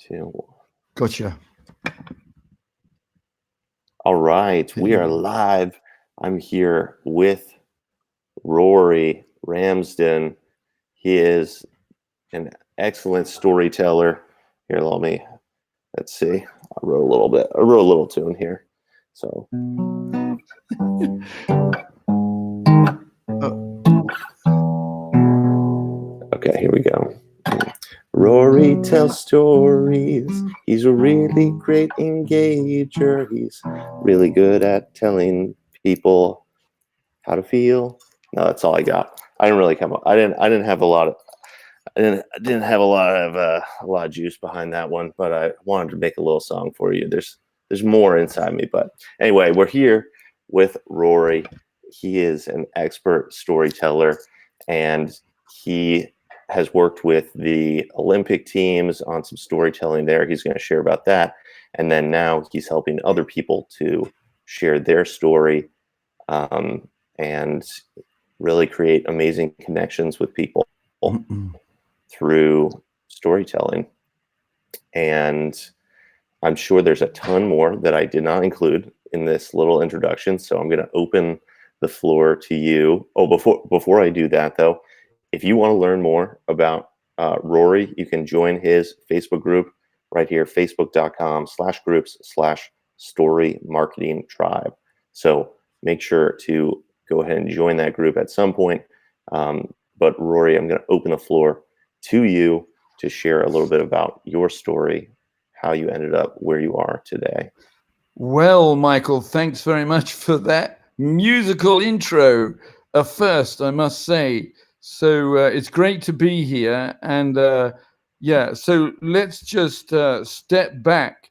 2. Gotcha. All right, we are live. I'm here with Rory Ramsden. He is an excellent storyteller. Here, let's see. I wrote a little tune here. So. Okay, here we go. Rory tells stories. He's a really great engager. He's really good at telling people how to feel. No, that's all I got. I didn't really come up. I didn't have a lot of a lot of juice behind that one, but I wanted to make a little song for you. There's more inside me, but anyway, we're here with Rory. He is an expert storyteller, and he has worked with the Olympic teams on some storytelling there. He's going to share about that. And then now he's helping other people to share their story and really create amazing connections with people through storytelling. And I'm sure there's a ton more that I did not include in this little introduction. So I'm going to open the floor to you. Oh, before I do that, though, if you want to learn more about Rory, you can join his Facebook group right here, facebook.com/groups/story marketing tribe. So make sure to go ahead and join that group at some point. But Rory, I'm going to open the floor to you to share a little bit about your story, how you ended up where you are today. Well, Michael, thanks very much for that musical intro. A first, I must say. So it's great to be here. And so let's just step back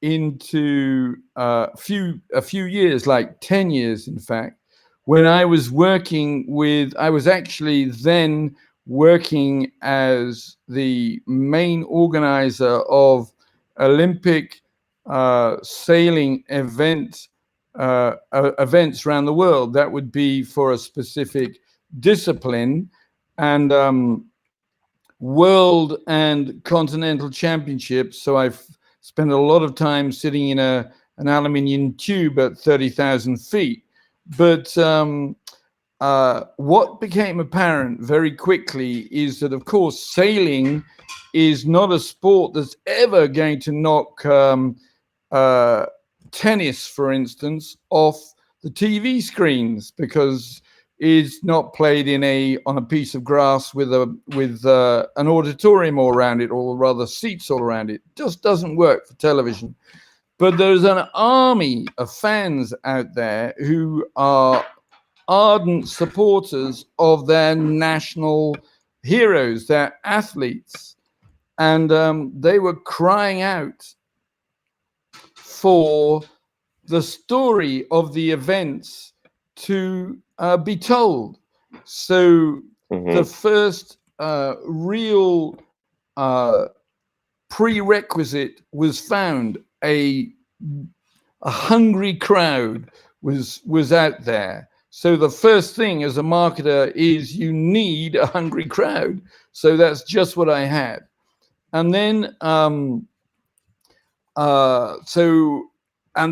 into a few years, like 10 years, in fact, when I was actually then working as the main organizer of Olympic sailing events around the world. That would be for a specific discipline, and world and continental championships. So I've spent a lot of time sitting in an aluminium tube at 30,000 feet. But what became apparent very quickly is that, of course, sailing is not a sport that's ever going to knock tennis, for instance, off the TV screens, because it's not played on a piece of grass with an auditorium all around it, or rather seats all around it. It just doesn't work for television. But there's an army of fans out there who are ardent supporters of their national heroes, their athletes. And they were crying out for the story of the events to be told. So the first real prerequisite was found. A hungry crowd was out there. So the first thing as a marketer is you need a hungry crowd. So that's just what I had. And then and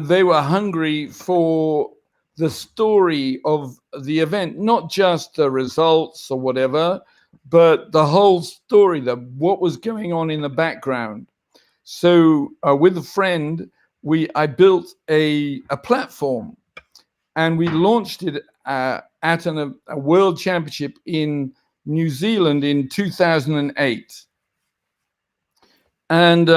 they were hungry for the story of the event, not just the results or whatever, but the whole story, what was going on in the background. So with a friend, I built a platform, and we launched it at a world championship in New Zealand in 2008. And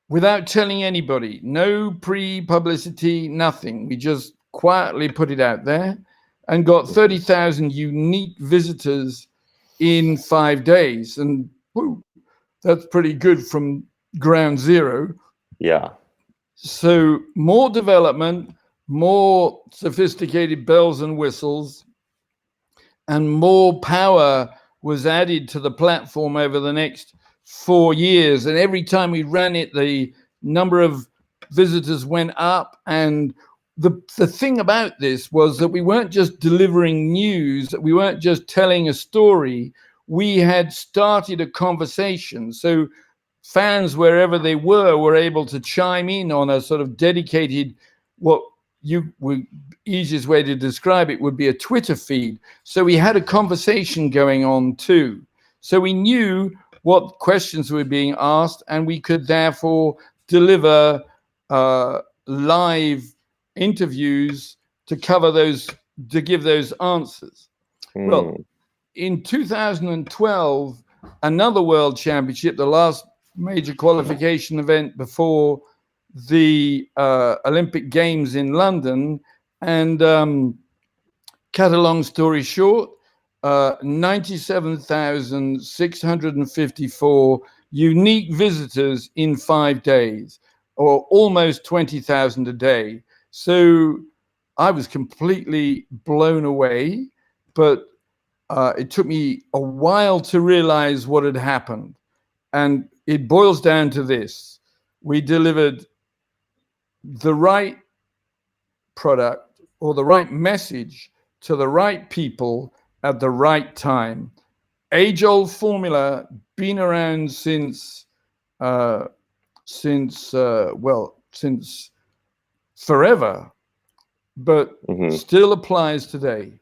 without telling anybody, no pre-publicity, nothing. We just quietly put it out there and got 30,000 unique visitors in 5 days. And whoo, that's pretty good from ground zero. Yeah. So more development, more sophisticated bells and whistles, and more power was added to the platform over the next 4 years. And every time we ran it, the number of visitors went up. And the thing about this was that we weren't just delivering news, we weren't just telling a story, we had started a conversation. So fans, wherever they were able to chime in on a sort of dedicated, what you would, easiest way to describe it would be a Twitter feed. So we had a conversation going on too. So we knew what questions were being asked, and we could therefore deliver live interviews to cover those, to give those answers. Well, in 2012, another World Championship, the last major qualification event before the Olympic Games in London, and cut a long story short, 97,654 unique visitors in 5 days, or almost 20,000 a day. So I was completely blown away, but it took me a while to realize what had happened. And it boils down to this: we delivered the right product or the right message to the right people at the right time. Age-old formula, been around since forever, but still applies today.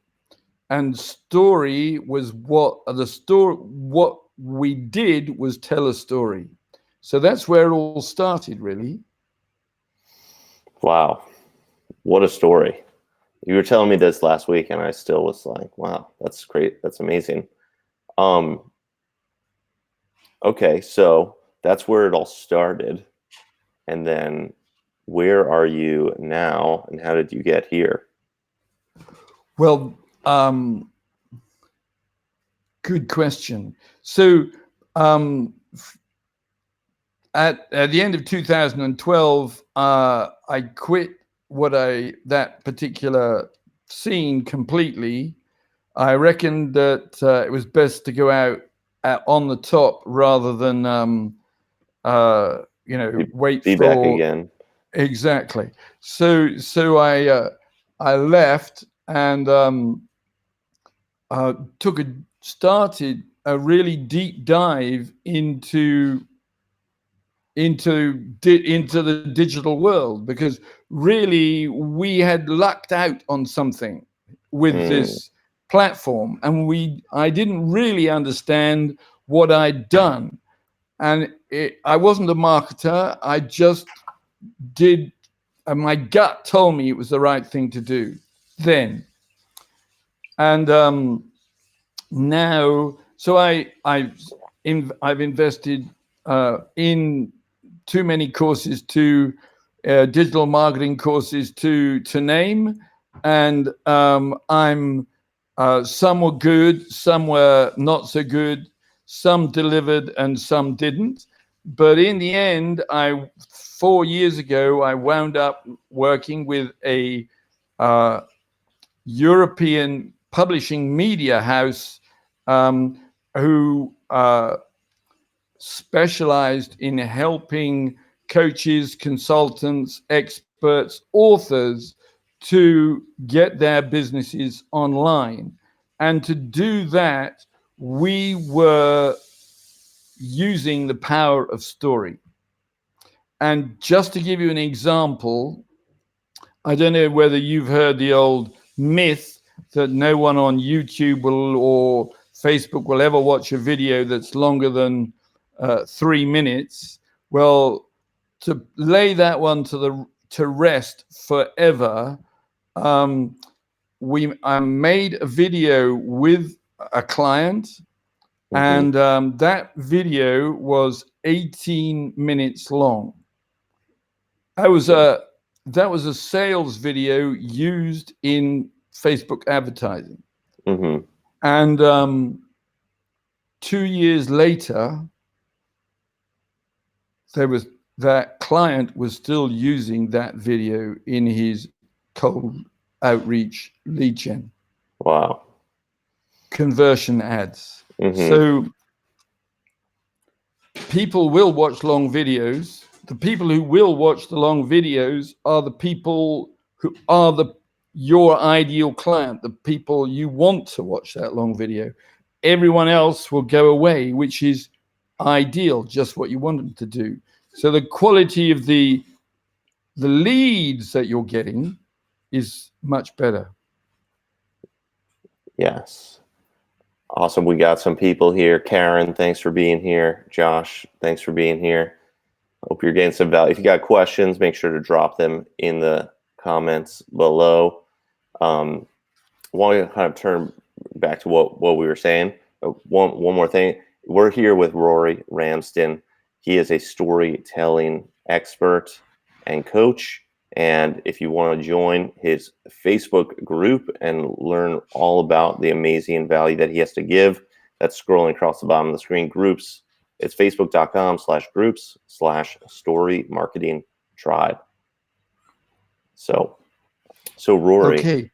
And story was what we did was tell a story. So that's where it all started, really. Wow. What a story. You were telling me this last week and I still was like, wow, that's great. That's amazing. Okay, so that's where it all started. And then where are you now and how did you get here? Well, good question. So at the end of 2012, I quit that particular scene completely. I reckoned that it was best to go out on the top rather than wait be for back again. Exactly. So I left and started a really deep dive into the digital world, because really we had lucked out on something with this platform, and I didn't really understand what I'd done, and I wasn't a marketer. I just did, and my gut told me it was the right thing to do then. And now, so I've invested in too many courses, to digital marketing courses to name, and I'm some were good, some were not so good, some delivered and some didn't. But in the end, 4 years ago, I wound up working with a European publishing media house who specialized in helping coaches, consultants, experts, authors to get their businesses online. And to do that, we were using the power of story. And just to give you an example, I don't know whether you've heard the old myth that no one on YouTube or Facebook will ever watch a video that's longer than 3 minutes. Well, to lay that one to rest forever, I made a video with a client, and that video was 18 minutes long. That was a sales video used in Facebook advertising. And 2 years later, that client was still using that video in his cold outreach lead gen. Wow. Conversion ads. So people will watch long videos. The people who will watch the long videos are the people who are your ideal client, the people you want to watch that long video. Everyone else will go away, which is ideal, just what you want them to do. So the quality of the leads that you're getting is much better. Yes. Awesome. We got some people here. Karen, thanks for being here. Josh, thanks for being here. Hope you're getting some value. If you got questions, make sure to drop them in the comments below. Want to kind of turn back to what we were saying. One more thing. We're here with Rory Ramsden. He is a storytelling expert and coach. And if you want to join his Facebook group and learn all about the amazing value that he has to give, that's scrolling across the bottom of the screen. Groups. It's facebook.com/groups/story marketing tribe. So Rory. Okay.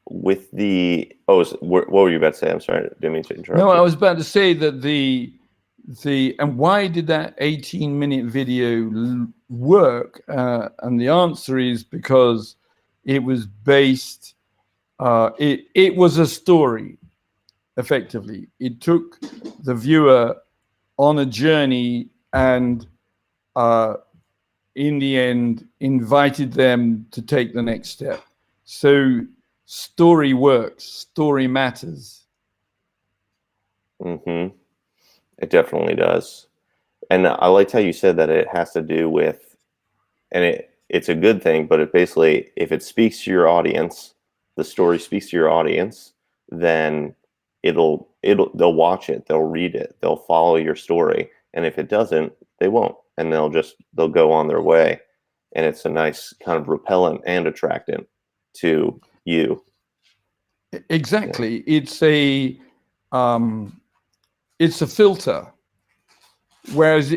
With the what were you about to say? I'm sorry, didn't mean to interrupt. No, you. I was about to say that and why did that 18-minute video work? And the answer is because it was based. It was a story. Effectively, it took the viewer on a journey and, in the end, invited them to take the next step. So story works. Story matters. Mm-hmm. It definitely does. And I liked how you said that it has to do with, and it's a good thing, but it basically, if it speaks to your audience, the story speaks to your audience, then they'll watch it, they'll read it, they'll follow your story. And if it doesn't, they won't. And they'll go on their way. And it's a nice kind of repellent and attractant to you. Exactly. Yeah. It's a filter. Whereas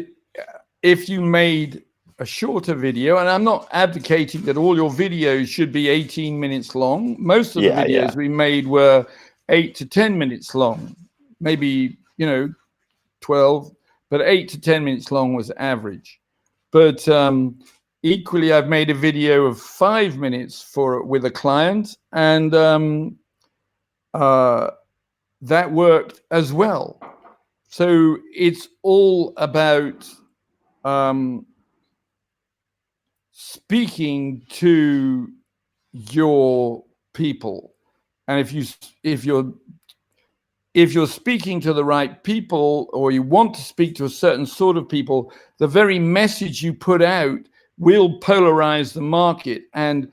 if you made a shorter video, and I'm not advocating that all your videos should be 18 minutes long. Most of the videos we made were 8 to 10 minutes long, maybe, 12, but 8 to 10 minutes long was average. But equally, I've made a video of 5 minutes with a client, and that worked as well. So it's all about speaking to your people, and if you're speaking to the right people, or you want to speak to a certain sort of people, the very message you put out will polarize the market and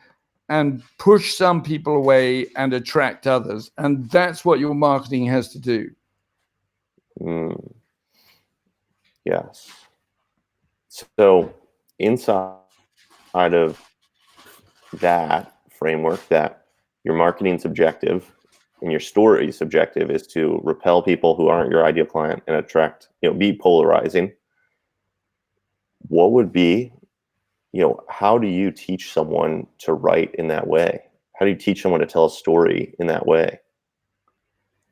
push some people away and attract others, and that's what your marketing has to do. Yes. So inside of that framework, that your marketing's objective and your story's objective is to repel people who aren't your ideal client and attract, be polarizing. What would be, how do you teach someone to write in that way? How do you teach someone to tell a story in that way?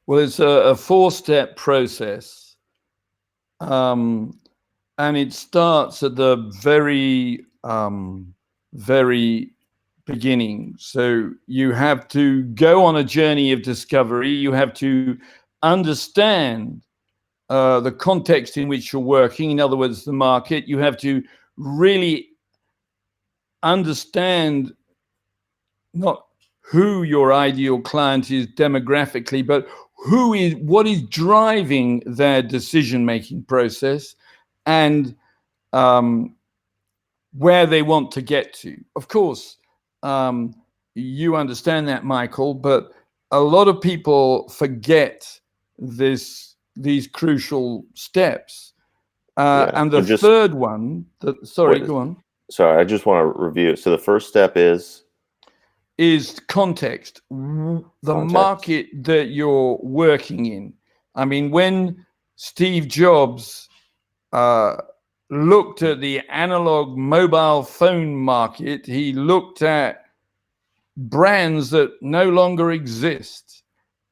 Well, it's a 4-step process. And it starts at the very, very beginning. So you have to go on a journey of discovery. You have to understand the context in which you're working. In other words, the market. You have to really understand not who your ideal client is demographically, but what is driving their decision-making process, and where they want to get to. Of course, you understand that, Michael, but a lot of people forget these crucial steps. And the third one, go on. Sorry, I just want to review. So the first step is context, the market that you're working in. I mean, when Steve Jobs looked at the analog mobile phone market, he looked at brands that no longer exist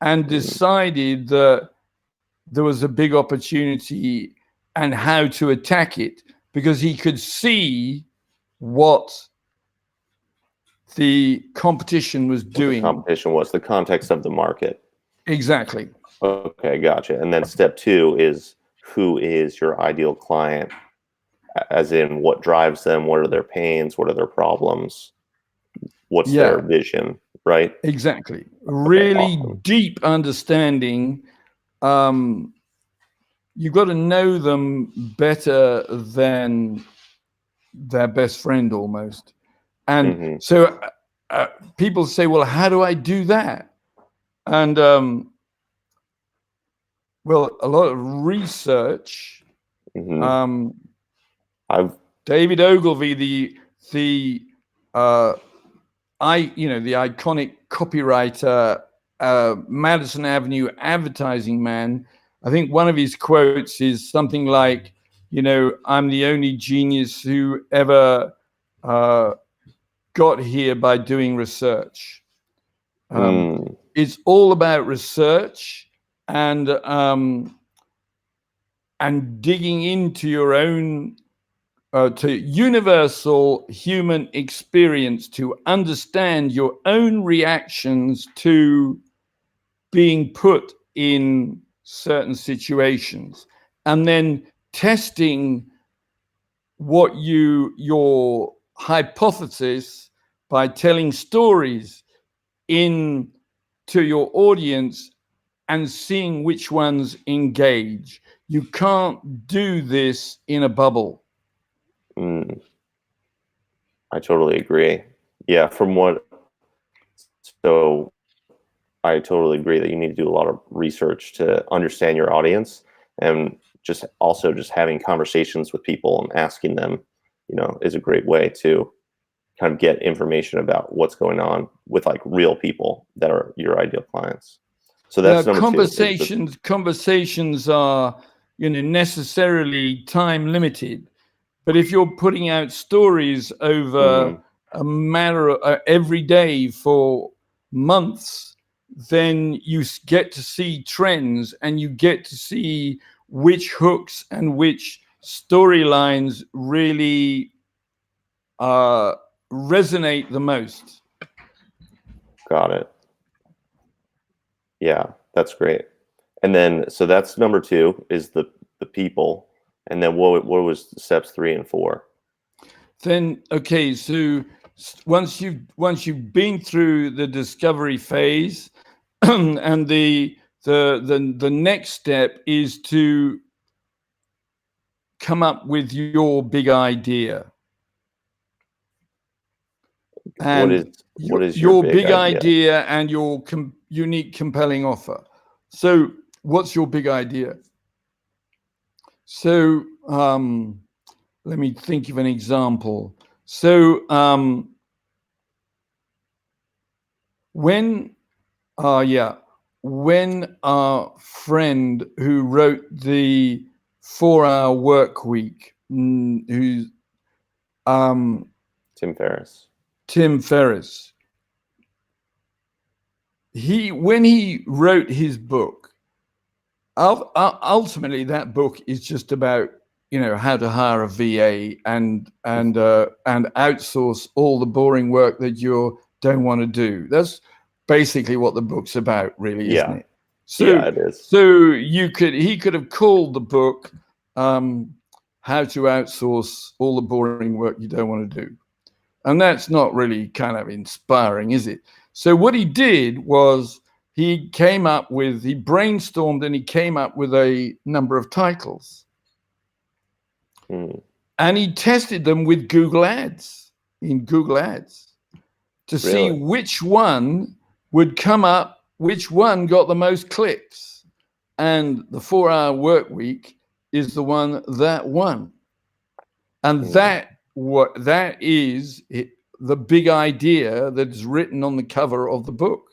and decided that there was a big opportunity and how to attack it, because he could see what the competition was doing. The competition was the context of the market. Exactly. Okay, gotcha. And then step 2 is who is your ideal client, as in what drives them, what are their pains, what are their problems, what's their Yeah, vision, right? exactly. Okay, Really awesome. deep understanding. You've got to know them better than their best friend almost. And Mm-hmm. so people say, well, how do I do that? And well, a lot of research. Mm-hmm. I've David Ogilvy, the uh, the iconic copywriter, Madison Avenue advertising man. I think one of his quotes is something like, I'm the only genius who ever got here by doing research. mm, It's all about research and digging into your own to universal human experience to understand your own reactions to being put in certain situations, and then testing your hypothesis by telling stories in to your audience and seeing which ones engage. You can't do this in a bubble. mm, I totally agree. Yeah, so I totally agree that you need to do a lot of research to understand your audience, and just having conversations with people and asking them, is a great way to kind of get information about what's going on with like real people that are your ideal clients. So Yeah, that's number two. Is the conversations are, necessarily time limited. But if you're putting out stories over mhm, a matter of every day for months, then you get to see trends and you get to see which hooks and which storylines really resonate the most. got it. Yeah, that's great. And then so that's number two is the people. And then what was steps 3 and 4? Then okay, so once you've been through the discovery phase, and the next step is to come up with your big idea. What is And what is your your big big idea? idea and your unique compelling offer. So what's your big idea? So let me think of an example. So when when our friend who wrote the 4 Hour Work Week, who's Tim Ferriss. Tim Ferriss, when he wrote his book, ultimately that book is just about how to hire a VA and outsource all the boring work that you don't want to do. That's basically what the book's about, really, isn't Yeah. it? Yeah, So it is. he could have called the book "How to Outsource All the Boring Work You Don't Want to Do," and that's not really kind of inspiring, is it? So what he did was he brainstormed and he came up with a number of titles, Mm, and he tested them with Google Ads to see really? which one would come up, which one got the most clicks. And the 4 Hour Work Week is the one that won. And Mm, that is the big idea that's written on the cover of the book.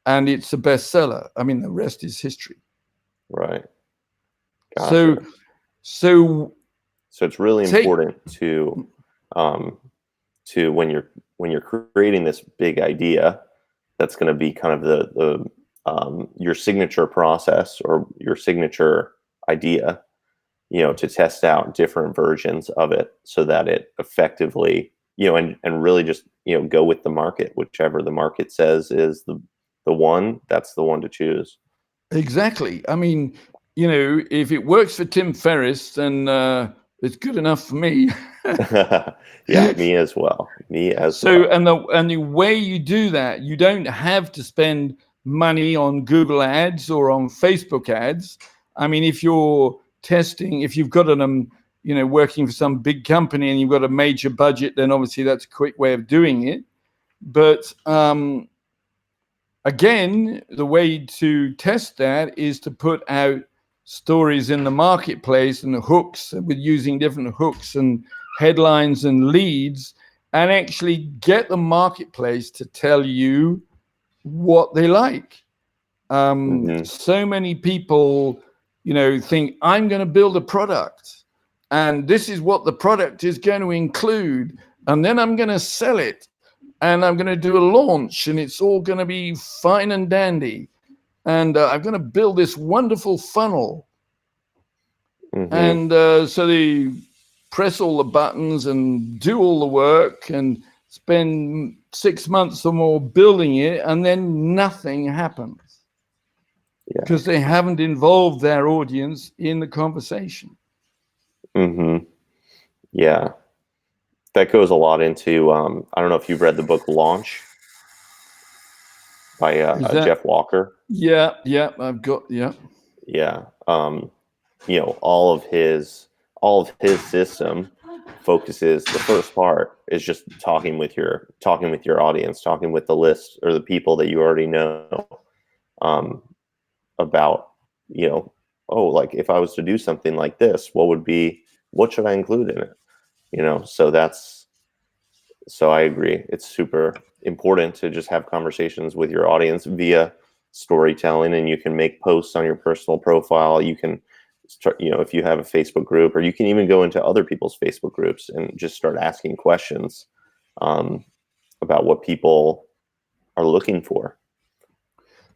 And it's a bestseller. I mean, the rest is history. right. So, Gotcha. so So it's really take, important um, to when you're creating this big idea that's going to be kind of the your signature process or your signature idea, to test out different versions of it so that it effectively, and really just, go with the market, whichever the market says is the one, that's the one to choose. exactly. I mean, you know, if it works for Tim Ferriss, then it's good enough for me. Yeah, me as well. Me as So, well. and the way you do that, you don't have to spend money on Google ads or on Facebook ads. I mean, if you're testing, if you've got an you know, working for some big company and you've got a major budget, then obviously that's a quick way of doing it. But again, the way to test that is to put out stories in the marketplace and the hooks, with using different hooks and headlines and leads, and actually get the marketplace to tell you what they like. So many people, you know, think I'm going to build a product and this is what the product is going to include, and then I'm going to sell it and I'm going to do a launch and it's all going to be fine and dandy, and I'm going to build this wonderful funnel. And so they press all the buttons and do all the work and spend 6 months or more building it, and then nothing happens because they haven't involved their audience in the conversation. Yeah, that goes a lot into I don't know if you've read the book Launch by Jeff Walker. Yeah, I've got, yeah. You know, all of his system focuses, the first part is just talking with your audience, talking with the list or the people that you already know, about, you know, oh, like if I was to do something like this, what should I include in it? You know, so I agree. It's super important to just have conversations with your audience via storytelling, and you can make posts on your personal profile. You can start, you know, if you have a Facebook group, or you can even go into other people's Facebook groups and just start asking questions about what people are looking for.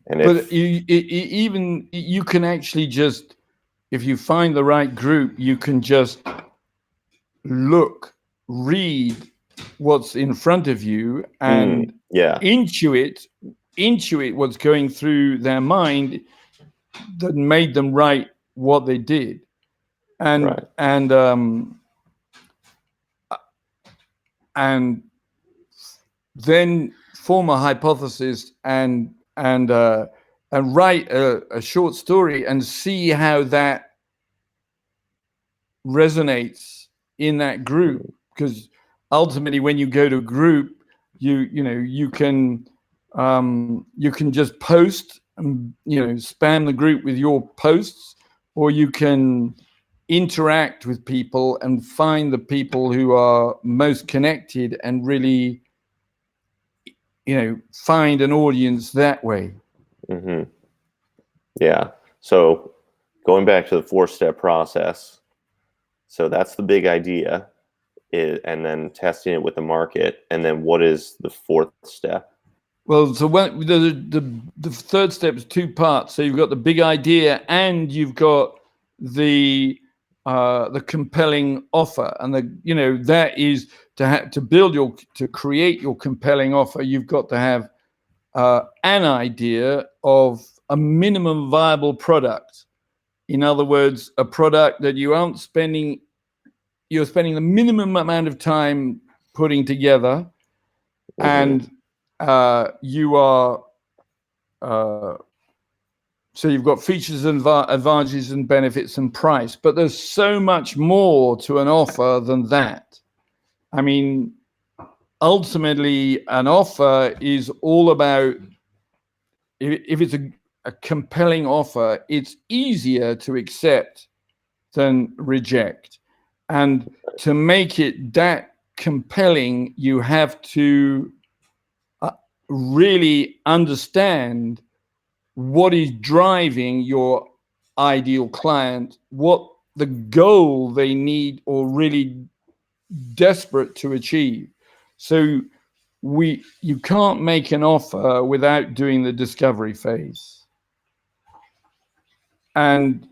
And but you can actually just, if you find the right group, you can just read what's in front of you and intuit what's going through their mind that made them write what they did, and then form a hypothesis and write a short story and see how that resonates in that group. Because ultimately, when you go to a group, you can just post and, you know, spam the group with your posts, or you can interact with people and find the people who are most connected and really, you know, find an audience that way. Yeah. So going back to the 4-step process, so that's the big idea, and then testing it with the market. And then what is the 4th step? Well, so when the 3rd step is 2 parts. So you've got the big idea and you've got the compelling offer, and that is to create your compelling offer. You've got to have an idea of a minimum viable product. In other words, a product that you're spending the minimum amount of time putting together, and you are so you've got features and advantages and benefits and price, but there's so much more to an offer than that. I mean, ultimately, an offer is all about, if it's a compelling offer, it's easier to accept than reject. And to make it that compelling, you have to really understand what is driving your ideal client, what the goal they need or really desperate to achieve. So you can't make an offer without doing the discovery phase. And,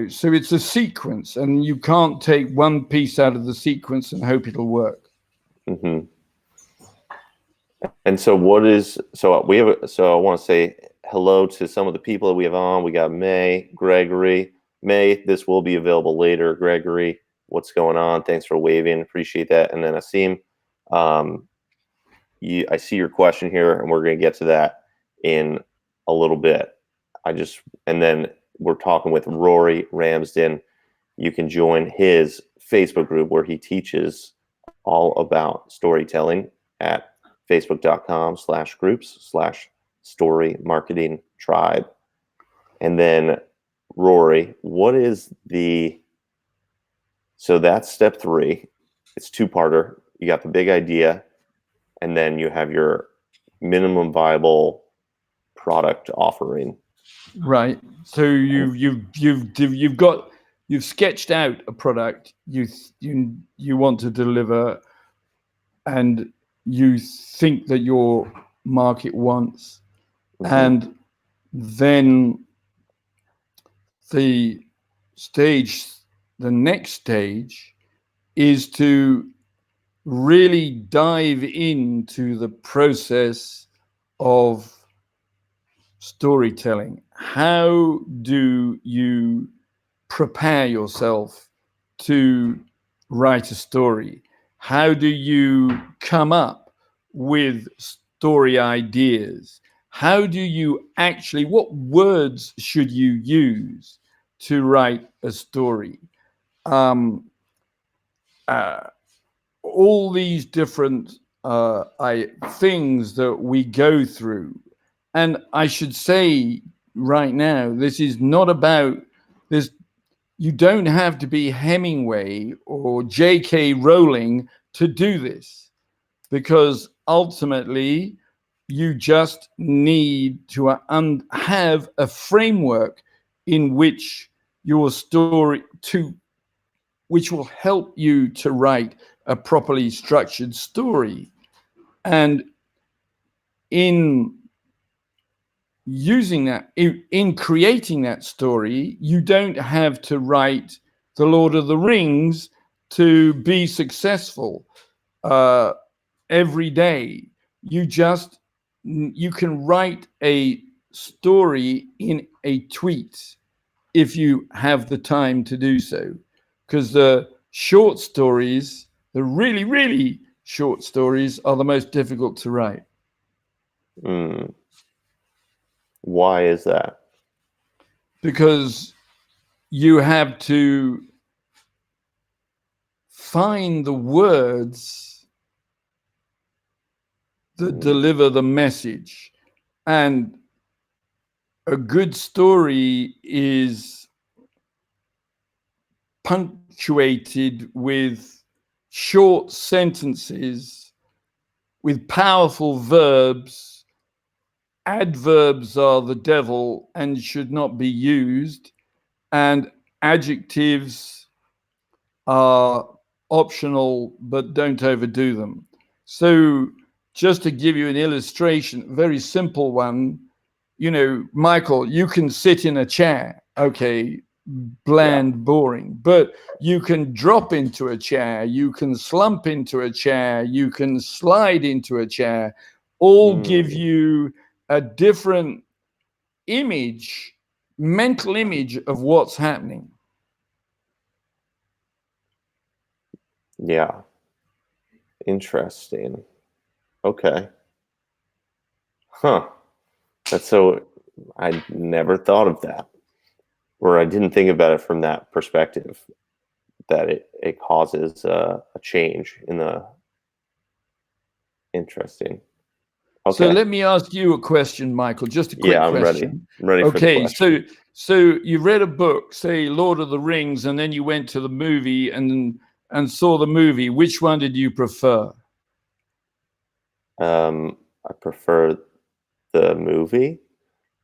so it's a sequence, and you can't take one piece out of the sequence and hope it'll work. And so I want to say hello to some of the people that we have on. We got May, Gregory, May, this will be available later. Gregory, what's going on? Thanks for waving. Appreciate that. And then Asim, I see your question here, and we're going to get to that in a little bit. And then we're talking with Rory Ramsden. You can join his Facebook group where he teaches all about storytelling at facebook.com/groups/story marketing tribe. And then Rory, so that's step 3. It's 2-parter. You got the big idea, and then you have your minimum viable product offering. Right. So you've sketched out a product you want to deliver, and you think that your market wants, and then the next stage is to really dive into the process of storytelling. How do you prepare yourself to write a story? How do you come up with story ideas? How do you actually, what words should you use to write a story? All these different things that we go through. And I should say right now, this is not about this. You don't have to be Hemingway or J.K. Rowling to do this, because ultimately you just need to have a framework in which your story which will help you to write a properly structured story. And in using that, in creating that story, you don't have to write The Lord of the Rings to be successful every day. You can write a story in a tweet if you have the time to do so, because the short stories, the really, really short stories, are the most difficult to write. Why is that? Because you have to find the words that deliver the message. And a good story is punctuated with short sentences, with powerful verbs. Adverbs are the devil and should not be used, and adjectives are optional, but don't overdo them. So just to give you an illustration, a very simple one, Michael, you can sit in a chair. Okay, bland, boring, but you can drop into a chair, you can slump into a chair, you can slide into a chair, all give you a different image, mental image of what's happening. Yeah. Interesting. Okay. Huh. I never thought of that, or I didn't think about it from that perspective, that it causes a change in the. Interesting. Okay. So let me ask you a question, Michael, just a quick question. I'm ready for the question. So you read a book, say Lord of the Rings, and then you went to the movie and saw the movie. Which one did you prefer? I prefer the movie,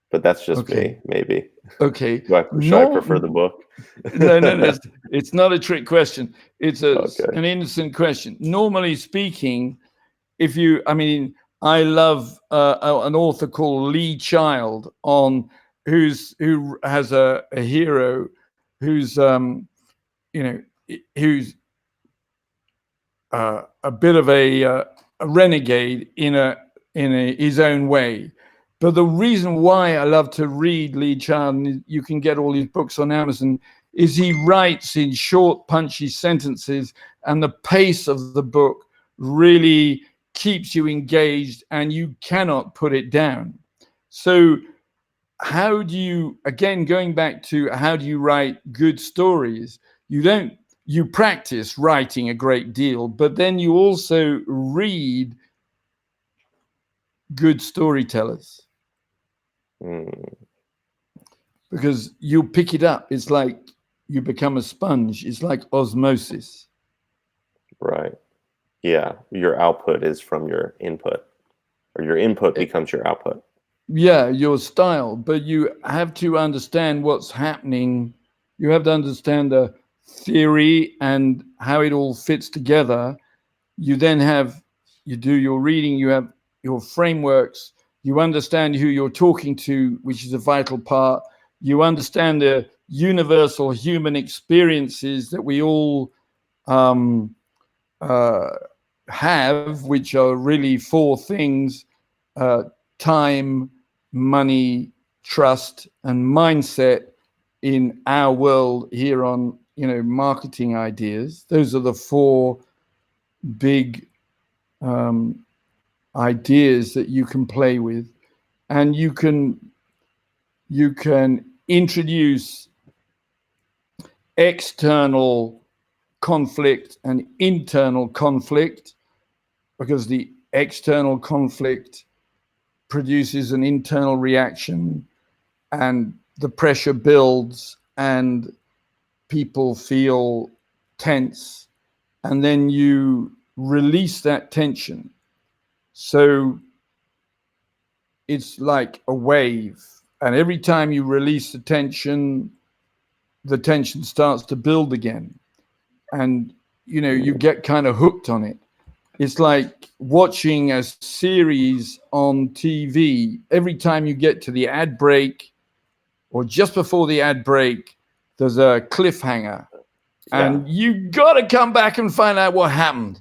but that's just me, maybe. Okay. Should I prefer the book? No. It's not a trick question. It's an innocent question. Normally speaking, I love an author called Lee Child who has a hero who's who's a bit of a renegade in his own way, But the reason why I love to read Lee Child, and you can get all his books on Amazon, is he writes in short, punchy sentences, and the pace of the book really keeps you engaged and you cannot put it down. So how do you, again, going back to how do you write good stories? You practice writing a great deal, but then you also read good storytellers. Because you pick it up. It's like you become a sponge. It's like osmosis. Right. Yeah. Your output is from your input, or your input becomes your output. Yeah, your style. But you have to understand what's happening. You have to understand the theory and how it all fits together. You do your reading, you have your frameworks, you understand who you're talking to, which is a vital part. You understand the universal human experiences that we all have, which are really four things: time, money, trust, and mindset in our world here on, marketing ideas. Those are the four big ideas that you can play with, and you can introduce external conflict and internal conflict, because the external conflict produces an internal reaction and the pressure builds and people feel tense, and then you release that tension. So it's like a wave, and every time you release the tension starts to build again, and you get kind of hooked on it. It's like watching a series on TV. Every time you get to the ad break or just before the ad break, there's a cliffhanger, and you got to come back and find out what happened.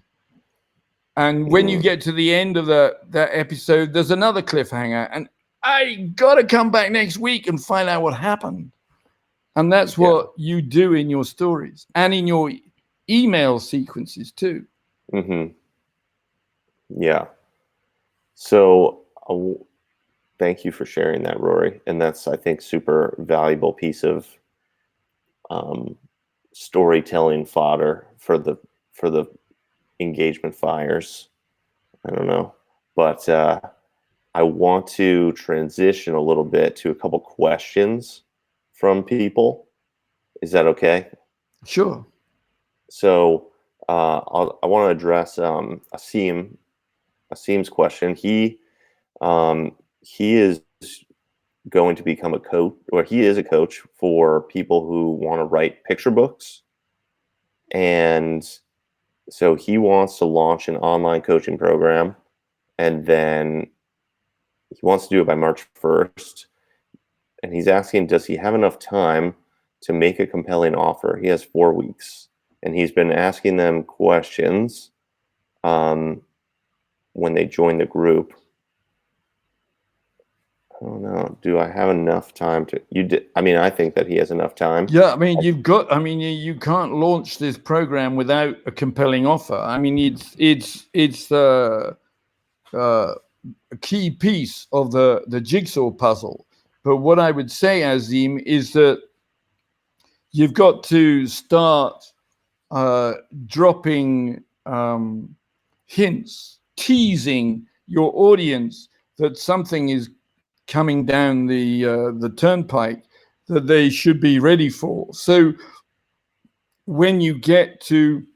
And when you get to the end of that episode, there's another cliffhanger, and I got to come back next week and find out what happened. And that's what you do in your stories and in your email sequences too. Yeah. So thank you for sharing that, Rory. And that's, I think, super valuable piece of storytelling fodder for the engagement fires. I don't know, but I want to transition a little bit to a couple questions from people. Is that okay? Sure. So I want to address Asim's question. He is going to become a coach, or he is a coach for people who want to write picture books, and so he wants to launch an online coaching program, and then he wants to do it by March 1st. And he's asking, does he have enough time to make a compelling offer? He has 4 weeks, and he's been asking them questions when they join the group. I don't know. Do I have enough time to? I think that he has enough time. Yeah, I mean, you can't launch this program without a compelling offer. I mean, it's a key piece of the jigsaw puzzle. But what I would say, Azim, is that you've got to start dropping hints, teasing your audience that something is coming down the turnpike that they should be ready for. So when you get to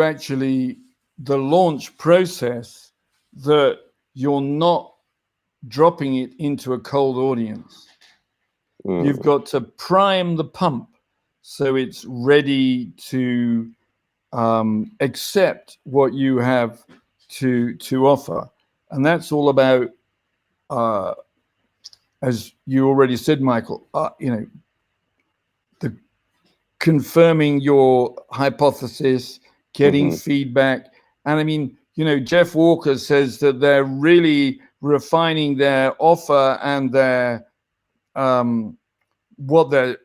actually the launch process, that you're not dropping it into a cold audience. You've got to prime the pump so it's ready to accept what you have to offer. And that's all about, as you already said, Michael, the confirming your hypothesis, getting feedback. And I mean, Jeff Walker says that they're really refining their offer and their what their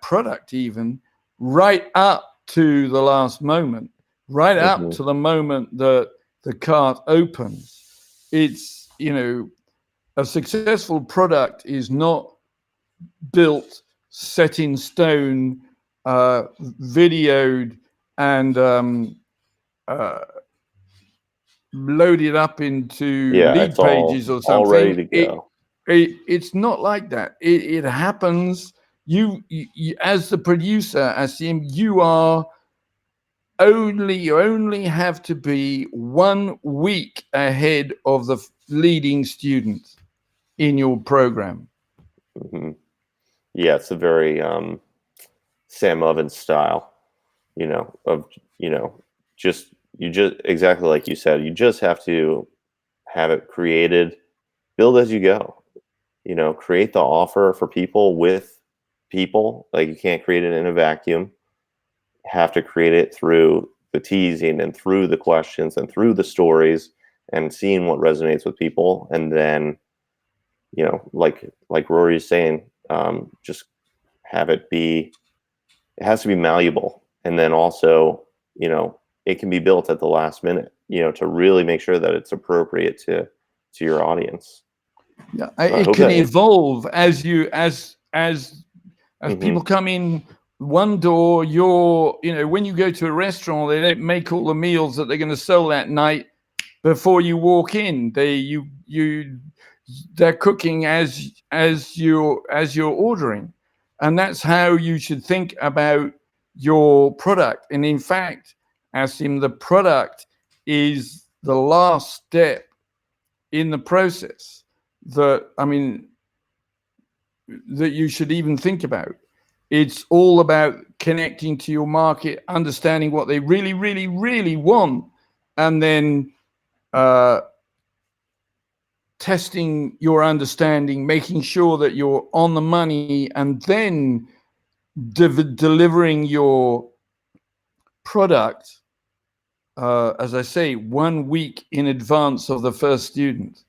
product, even right up to the last moment, right up to the moment that the cart opens. It's, you know, a successful product is not built, set in stone, videoed, and loaded up into lead it's pages or all ready something. to go. It's not like that. It happens. You as the producer, Asim, you only have to be 1 week ahead of the leading student in your program. Yeah, it's a very Sam Ovens style, just exactly like you said, you just have to have it created, build as you go, create the offer for people with people. Like, you can't create it in a vacuum. You have to create it through the teasing and through the questions and through the stories and seeing what resonates with people. And then, like Rory's saying, just have it has to be malleable. And then also, it can be built at the last minute, to really make sure that it's appropriate to your audience. Yeah, it can evolve as people come in one door. When you go to a restaurant, they don't make all the meals that they're going to sell that night before you walk in. They're cooking as you're ordering, and that's how you should think about your product. And in fact, Asim, the product is the last step in the process that you should even think about. It's all about connecting to your market, understanding what they really, really, really want, and then testing your understanding, making sure that you're on the money, and then delivering your product, as I say, 1 week in advance of the first student.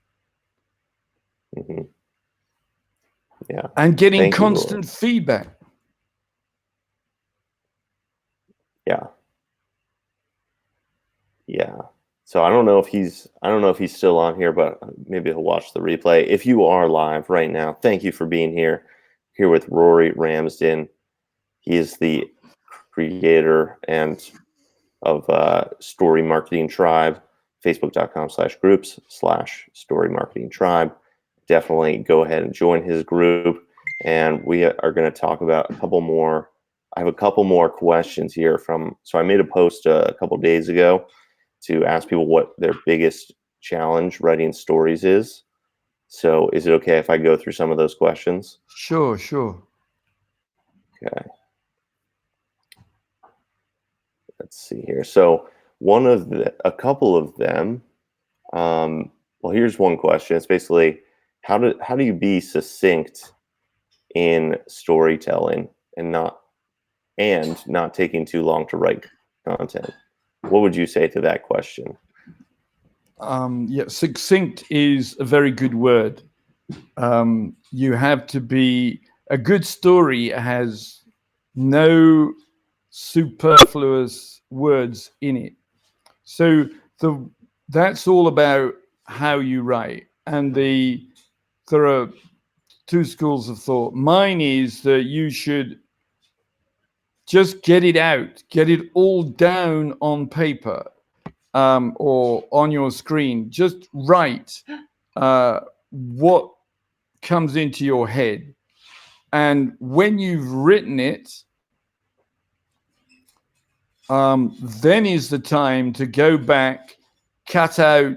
Yeah. And getting constant feedback. Yeah. So I don't know if he's still on here, but maybe he'll watch the replay. If you are live right now, thank you for being here with Rory Ramsden. He is the creator of Story Marketing Tribe, facebook.com/groups/Story Marketing Tribe. Definitely go ahead and join his group. And we are going to talk about a couple more. I have a couple more questions here so I made a post a couple days ago to ask people what their biggest challenge writing stories is. So is it okay if I go through some of those questions? Sure. Okay. Let's see here. So a couple of them, well, here's one question. It's basically, how do you be succinct in storytelling and not taking too long to write content? What would you say to that question? Succinct is a very good word. You have to be, a good story has no superfluous words in it. So that's all about how you write. And there are two schools of thought. Mine is that you should just get it out, get it all down on paper, or on your screen. Just write what comes into your head. And when you've written it, then is the time to go back, cut out,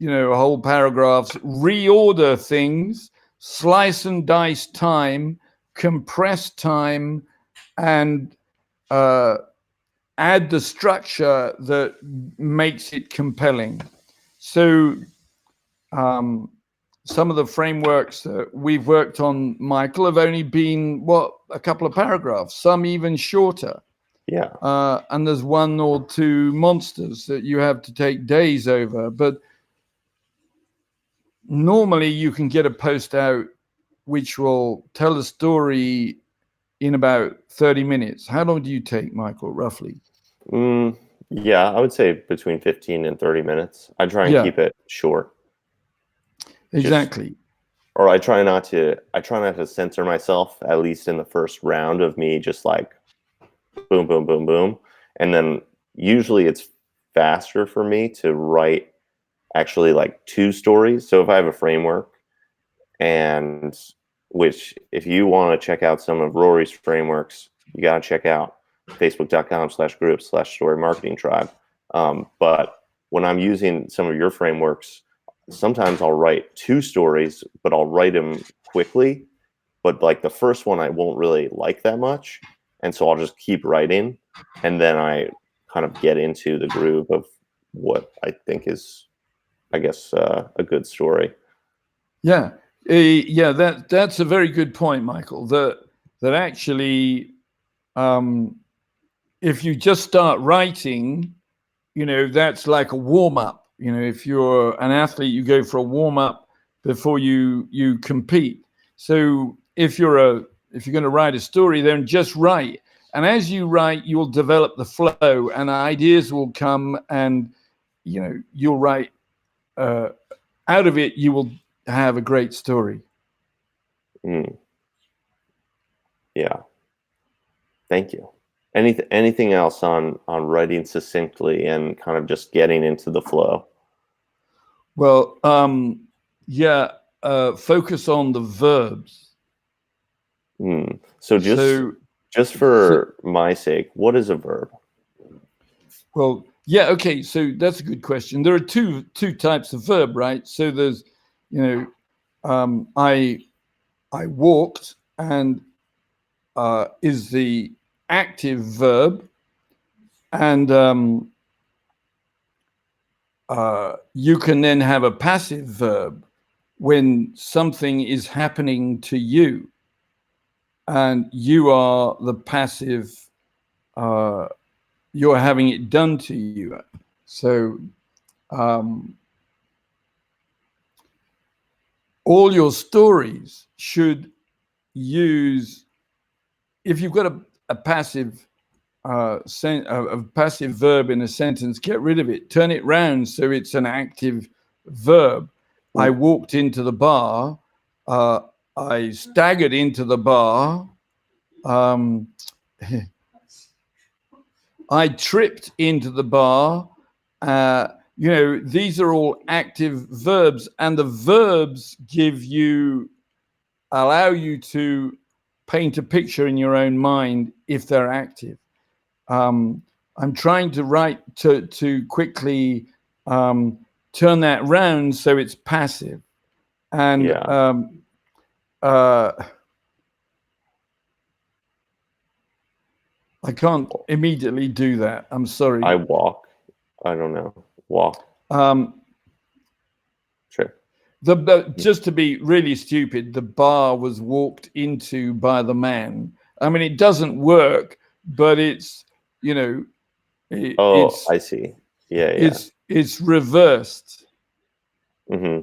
whole paragraphs, reorder things, slice and dice time, compress time, and add the structure that makes it compelling. So some of the frameworks that we've worked on, Michael, have only been, a couple of paragraphs, some even shorter. Yeah. And there's one or two monsters that you have to take days over. But normally you can get a post out which will tell a story in about 30 minutes. How long do you take, Michael, roughly? Yeah, I would say between 15 and 30 minutes. I try and keep it short. Exactly. Or I try not to censor myself, at least in the first round of me just like boom, boom, boom, boom. And then usually it's faster for me to write actually like 2 stories. So if I have a framework, and which if you want to check out some of Rory's frameworks, you got to check out facebook.com/group/story marketing tribe. But when I'm using some of your frameworks, sometimes I'll write 2 stories, but I'll write them quickly. But like the first one, I won't really like that much. And so I'll just keep writing. And then I kind of get into the groove of what I think is, I guess, a good story. Yeah. Yeah, that's a very good point, Michael. That actually, if you just start writing, that's like a warm up. If you're an athlete, you go for a warm up before you compete. So if you're going to write a story, then just write. And as you write, you'll develop the flow, and ideas will come, and you'll write. Out of it, you will have a great story. Yeah. Thank you. Anything else on writing succinctly and kind of just getting into the flow? Well, focus on the verbs. So just for my sake, what is a verb? Well, yeah, okay. So that's a good question. There are two types of verb, right? So there's, I walked, and is the active verb, and you can then have a passive verb when something is happening to you, and you are the passive. You're having it done to you. So all your stories should use, if you've got a passive a passive verb in a sentence, get rid of it, turn it round so it's an active verb. I walked into the bar, I staggered into the bar, I tripped into the bar. These are all active verbs, and the verbs allow you to paint a picture in your own mind if they're active. I'm trying to write to quickly turn that round so it's passive, and I can't immediately do that. I'm sorry. I walk. I don't know. Walk. Sure. Just to be really stupid, the bar was walked into by the man. I mean, it doesn't work, but it's, I see. Yeah. It's reversed. Mm-hmm.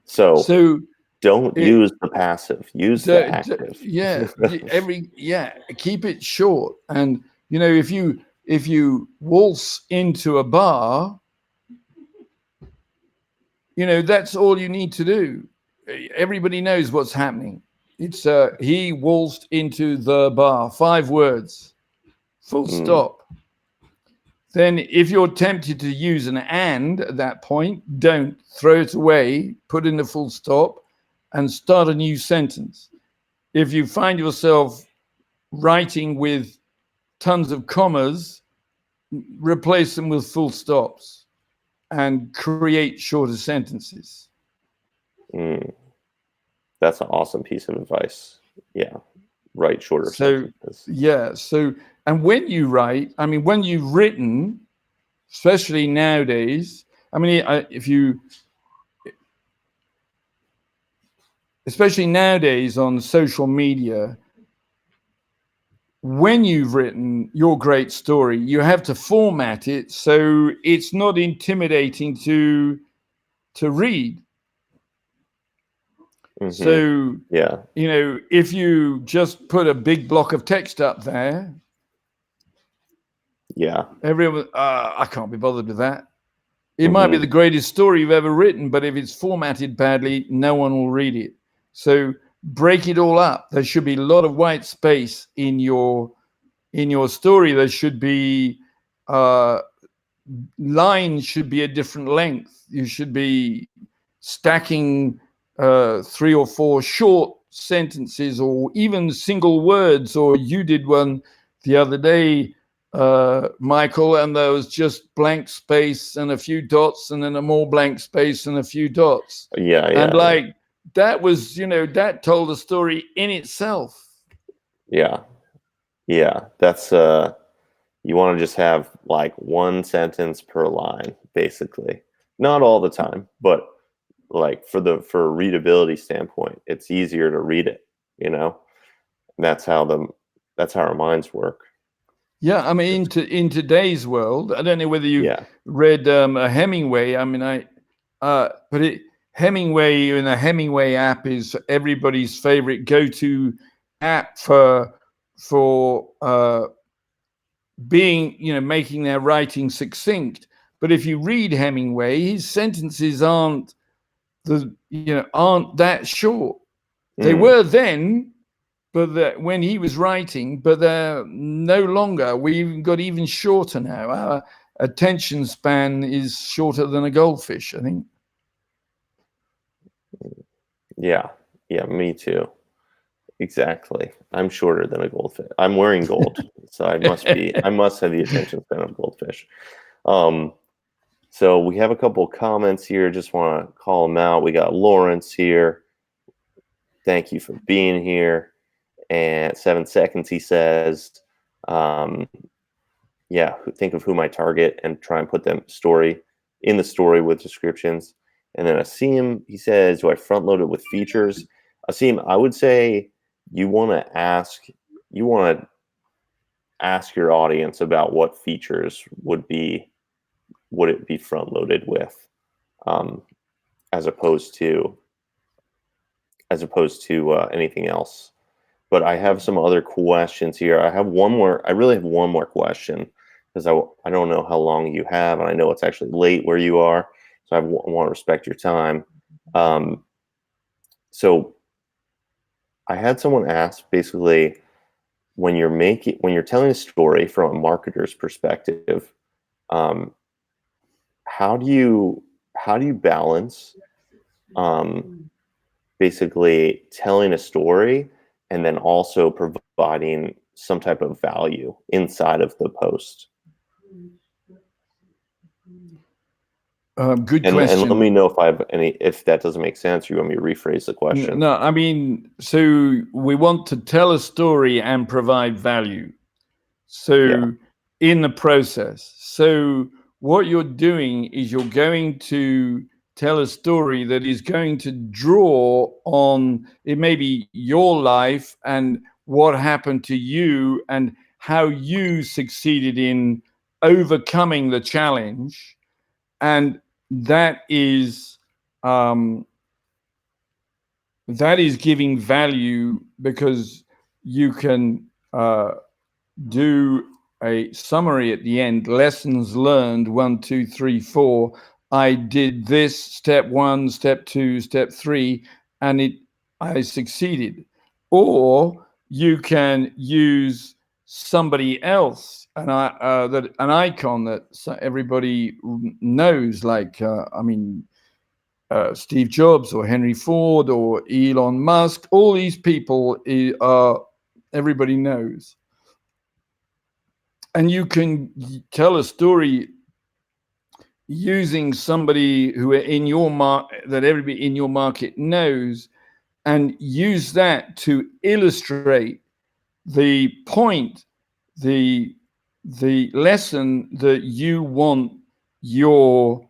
So don't use the passive. Use the active. Keep it short. And if you waltz into a bar, that's all you need to do. Everybody knows what's happening. It's he waltzed into the bar. 5 words. Full stop. Then if you're tempted to use an and at that point, don't throw it away, put in a full stop, and start a new sentence. If you find yourself writing with tons of commas, replace them with full stops and create shorter sentences. That's an awesome piece of advice. Yeah. Write shorter sentences. Yeah. So, and when you write, I mean, when you've written, especially nowadays, I mean, especially nowadays on social media, when you've written your great story, you have to format it so it's not intimidating to read. So, yeah, if you just put a big block of text up there, yeah, everyone, I can't be bothered with that. It might be the greatest story you've ever written, but if it's formatted badly, no one will read it. So break it all up. There should be a lot of white space in your story. There should be lines should be a different length. You should be stacking 3 or 4 short sentences or even single words. Or you did one the other day, Michael, and there was just blank space and a few dots and then a more blank space and a few dots. yeah, And that was, that told a story in itself. yeah. That's you want to just have like one sentence per line, basically. Not all the time, but like for a readability standpoint, it's easier to read it, And that's how our minds work. Yeah, I mean, in today's world, I don't know whether you read a Hemingway. I mean, Hemingway in the Hemingway app is everybody's favorite go-to app for being, making their writing succinct. But if you read Hemingway, his sentences aren't that short. They were then, but when he was writing, but they're no longer. We've got even shorter now. Our attention span is shorter than a goldfish, I think. Yeah, me too. Exactly. I'm shorter than a goldfish. I'm wearing gold, so I must have the attention span of a goldfish. So we have a couple of comments here. Just want to call them out. We got Lawrence here. Thank you for being here. And 7 seconds, he says, think of who my target and try and put them in the story with descriptions. And then Asim, he says, do I front load it with features? Asim, I would say you want to ask your audience about what features would it be front loaded with, as opposed to anything else. But I have some other questions here. I really have one more question, because I don't know how long you have, and I know it's actually late where you are, so I want to respect your time. So I had someone ask, basically, when you're telling a story from a marketer's perspective, how do you balance basically telling a story and then also providing some type of value inside of the post? Good question. And let me know if that doesn't make sense, or you want me to rephrase the question. No, I mean, so we want to tell a story and provide value. So in the process, so what you're doing is you're going to tell a story that is going to draw on, it may be your life and what happened to you and how you succeeded in overcoming the challenge. And that is giving value, because you can do a summary at the end, lessons learned, 1, 2, 3, 4. I did this, step 1, step 2, step 3, and I succeeded. Or you can use somebody else, an icon that everybody knows, like Steve Jobs or Henry Ford or Elon Musk. All these people everybody knows. And you can tell a story using somebody who are in your that everybody in your market knows, and use that to illustrate the point, the lesson that you want your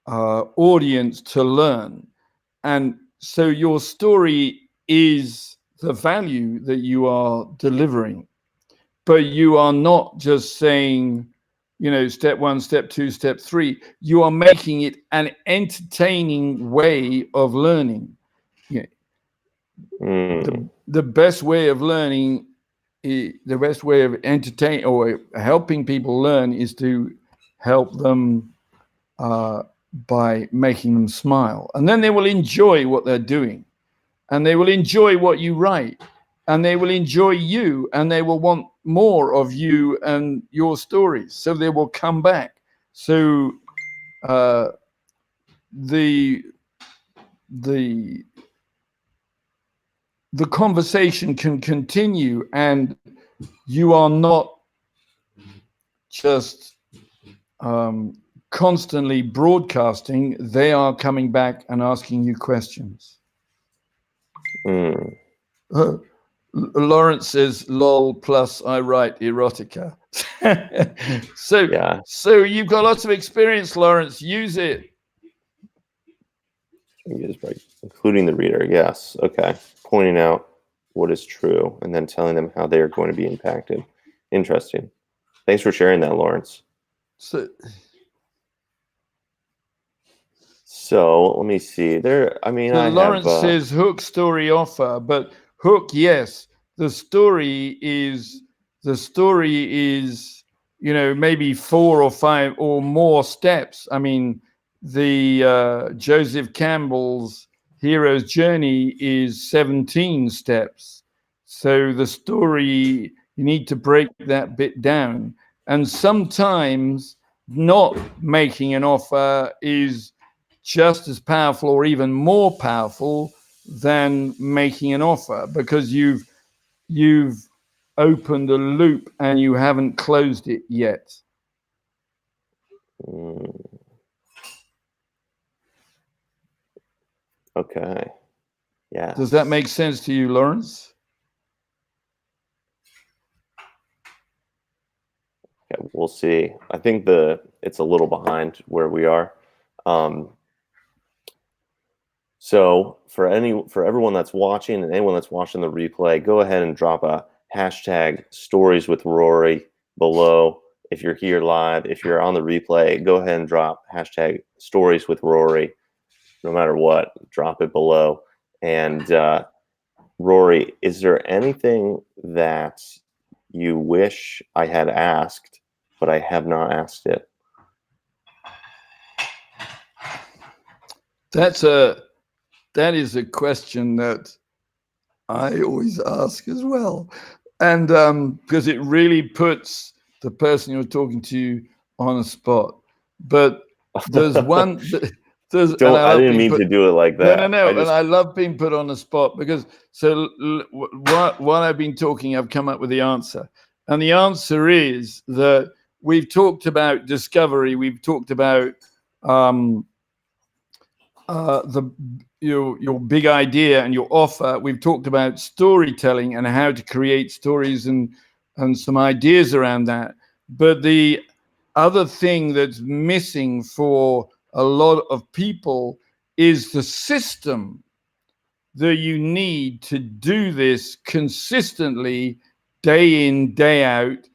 audience to learn. And so your story is the value that you are delivering. But you are not just saying, step 1, step 2, step 3. You are making it an entertaining way of learning. the best way of learning, the best way of entertaining or helping people learn is to help them by making them smile. And then they will enjoy what they're doing. And they will enjoy what you write. And they will enjoy you. And they will want more of you and your stories. So they will come back. So the conversation can continue, and you are not just constantly broadcasting. They are coming back and asking you questions. Lawrence says, "Lol, plus I write erotica." So you've got lots of experience, Lawrence. Use it. Including the reader, yes. Okay. Pointing out what is true and then telling them how they are going to be impacted. Interesting. Thanks for sharing that, Lawrence. So let me see. Lawrence says hook, story, offer, but hook, yes. The story is maybe 4 or 5 or more steps. I mean, the Joseph Campbell's hero's journey is 17 steps. So the story, you need to break that bit down. And sometimes not making an offer is just as powerful or even more powerful than making an offer, because you've opened a loop and you haven't closed it yet. Okay. Yeah. Does that make sense to you, Lawrence? Okay, we'll see. I think it's a little behind where we are. So for everyone that's watching and anyone that's watching the replay, go ahead and drop a hashtag stories with Rory below. If you're here live, if you're on the replay, go ahead and drop hashtag stories with Rory. No matter what, drop it below. And Rory, is there anything that you wish I had asked, but I have not asked it? That is a question that I always ask as well. And because it really puts the person you're talking to on a spot. But there's one... I didn't mean to do it like that. No. And I love being put on the spot, because while I've been talking, I've come up with the answer. And the answer is that we've talked about discovery. We've talked about your big idea and your offer. We've talked about storytelling and how to create stories and some ideas around that. But the other thing that's missing for a lot of people is the system that you need to do this consistently, day in, day out,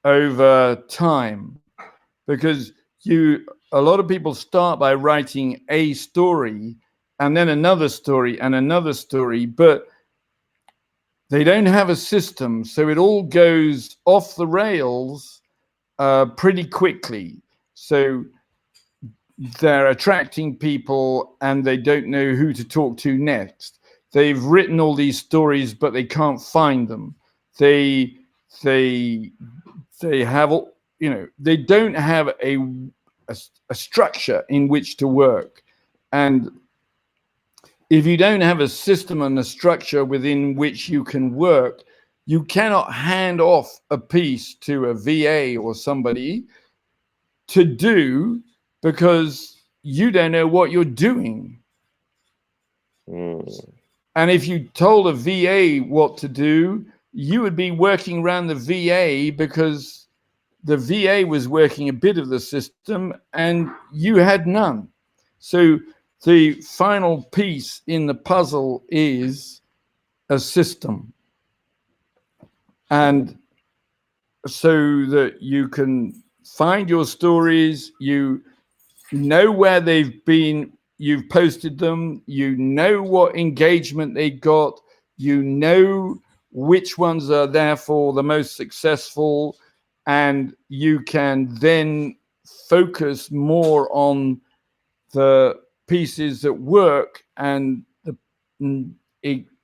over time. Because a lot of people start by writing a story and then another story and another story, but they don't have a system. So it all goes off the rails pretty quickly. So they're attracting people and they don't know who to talk to next. They've written all these stories, but they can't find them. They have, they don't have a structure in which to work. And if you don't have a system and a structure within which you can work, you cannot hand off a piece to a VA or somebody to do, because you don't know what you're doing. And if you told a VA what to do, you would be working around the VA, because the VA was working a bit of the system and you had none. So the final piece in the puzzle is a system. And so that you can find your stories, you know where they've been, you've posted them, you know what engagement they got, you know which ones are therefore the most successful, and you can then focus more on the pieces that work and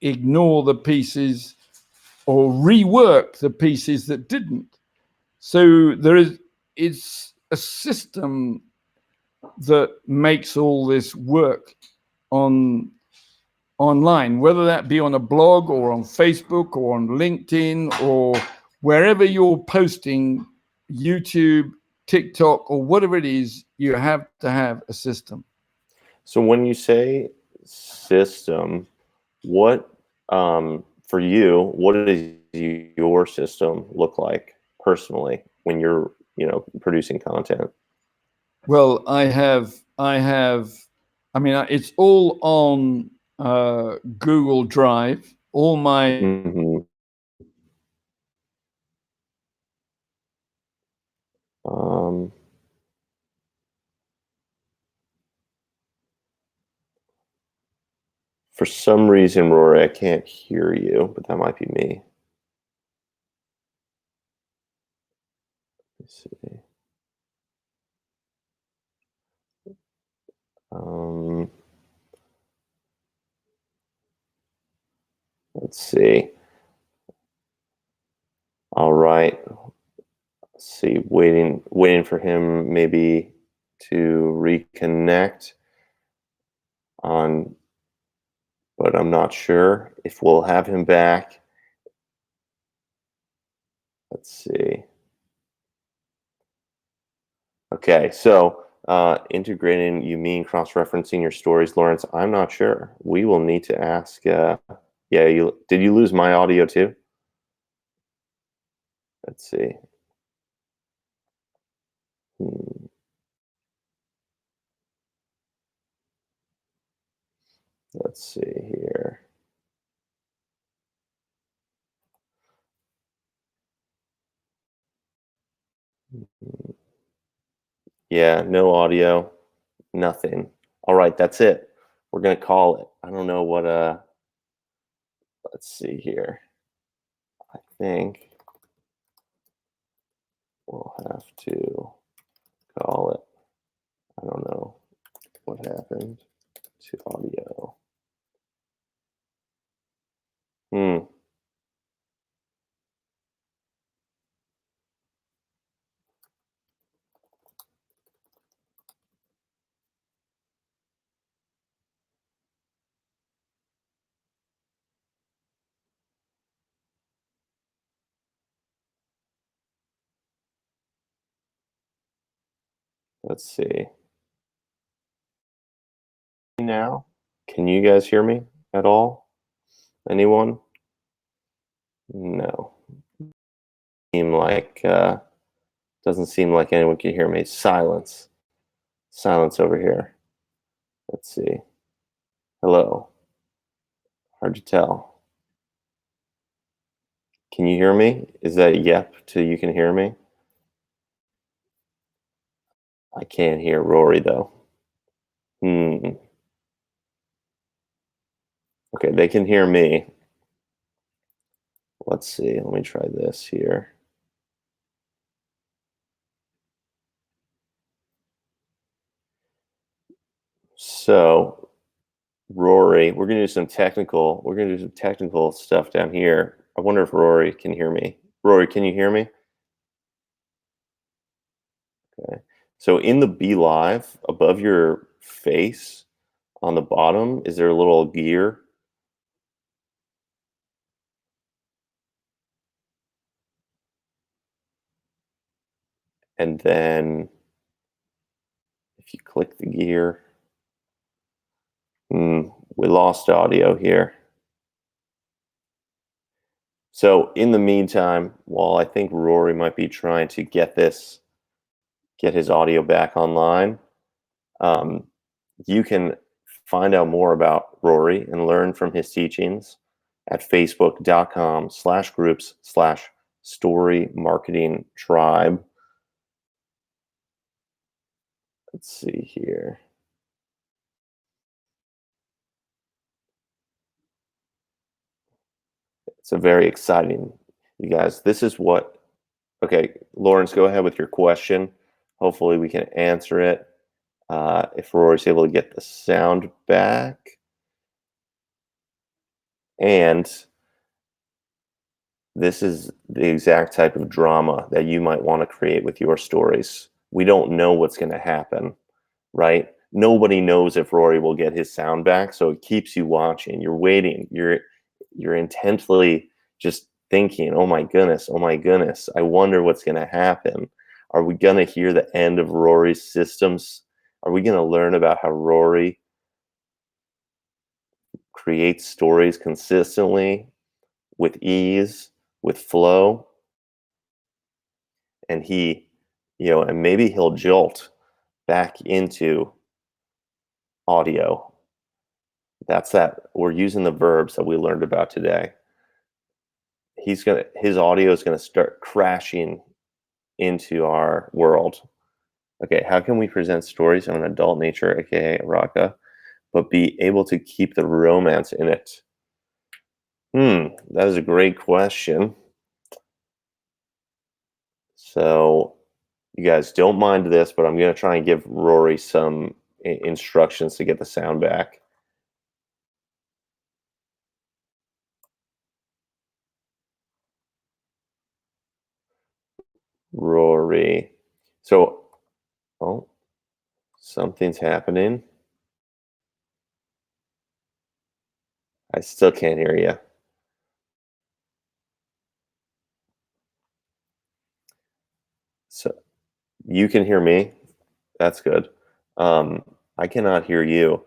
ignore the pieces or rework the pieces that didn't. So it's a system that makes all this work online, whether that be on a blog or on Facebook or on LinkedIn or wherever you're posting, YouTube, TikTok, or whatever it is, you have to have a system. So when you say system, what for you, what does your system look like personally when you're, producing content? Well, it's all on Google Drive. All my Mm-hmm. For some reason, Rory, I can't hear you, but that might be me. Let's see. Let's see. All right. Let's see. Waiting for him maybe to reconnect on, but I'm not sure if we'll have him back. Let's see. Okay, so integrating, you mean cross-referencing your stories, Lawrence? I'm not sure. We will need to ask. Yeah, did you lose my audio too? Let's see. Let's see here. Yeah, no audio, nothing. All right, that's it. We're gonna call it. I don't know what. Let's see here. I think we'll have to call it. I don't know what happened to audio. Let's see. Now, can you guys hear me at all? Anyone? No. Doesn't seem like anyone can hear me. Silence. Silence over here. Let's see. Hello. Hard to tell. Can you hear me? Is that yep till you can hear me? I can't hear Rory though. Okay, they can hear me. Let's see. Let me try this here. So, Rory, we're gonna do some technical. We're gonna do some technical stuff down here. I wonder if Rory can hear me. Rory, can you hear me? Okay. So in the Be Live, above your face on the bottom, is there a little gear? And then if you click the gear, we lost audio here. So in the meantime, while I think Rory might be trying to get his audio back online, you can find out more about Rory and learn from his teachings at facebook.com/groups/story marketing tribe. Let's see here. So very exciting, you guys. This is what. Okay, Lawrence, go ahead with your question. Hopefully, we can answer it. If Rory's able to get the sound back, and this is the exact type of drama that you might want to create with your stories. We don't know what's going to happen, right? Nobody knows if Rory will get his sound back, so it keeps you watching. You're waiting. You're intently just thinking, "Oh my goodness, oh my goodness. I wonder what's going to happen. Are we going to hear the end of Rory's systems? Are we going to learn about how Rory creates stories consistently with ease, with flow, and and maybe he'll jolt back into audio. That's that. We're using the verbs that we learned about today. His audio is gonna start crashing into our world. Okay, how can we present stories on adult nature, aka Raka, but be able to keep the romance in it? That is a great question. So you guys don't mind this, but I'm gonna try and give Rory some instructions to get the sound back. Rory. So, oh, something's happening. I still can't hear you. So you can hear me. That's good. Um, I cannot hear you.